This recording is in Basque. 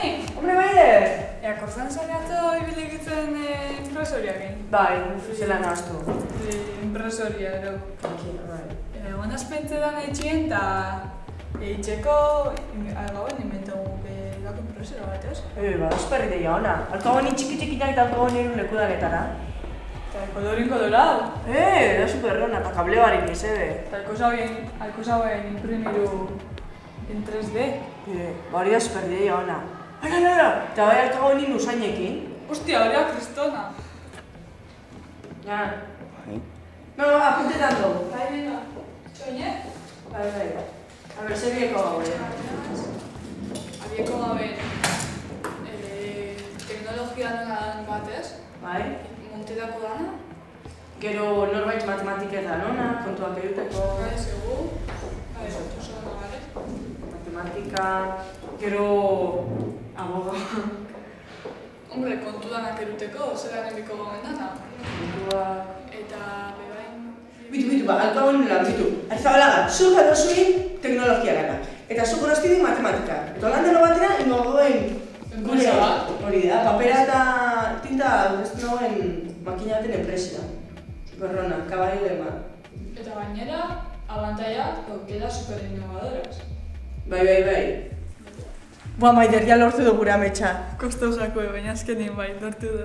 Joni! Hombre, baide! Ea, kortan zaneato ibilegitzen impresoriakin. Bai, zela nahaztu. Impresoria, ero. Tranquila, bai. Honaz pentsetan eitxien, eta eitxeko, gauen inventu gako impresora bat, ez? Ba, esperri deia ona. Alkaboni txiki-txikinak eta alkaboni erun lekudanetara. Eta kolorin kolorau. Da superrona, eta kable barin izebe. Eta alko zauen imprimiru en 3D. Ba, hori da esperri deia ona. Ara! Eta bai alkaboni usainekin. Ostia, hori da kristona. Ja. No, apuntetan dugu. Bai, venga. Txoine? Bai. A ber, zer bieko gaue. Abieko gaben teknologia nolan batez. Bai. Montetako dana. Gero norbait matematiketan ona, kontuak egiteko. Bai, segu. Bai, oso dana, bale? Matematika, gero aboga. Hombre, kontu danak eruteko, zera nebiko gomen dana. Kontuak... Eta bebain... Bitu, alkaboni lan, bitu. Arzabalaga, zu jadozuin teknologia gana. Eta zu konostidi matematika. Eta holandelo batera, ingo gogoen... Enpresa bat? Hori da, papera eta tinta aurreztu nagoen makina baten enpresera. Superrona, kaballo de mar. Eta gainera, abantaiak aukera super innovadoras. Bai. Boa, Maider, ja lortu du gure ametsa. Kostau jakue, baina azkenin bai, lortu du.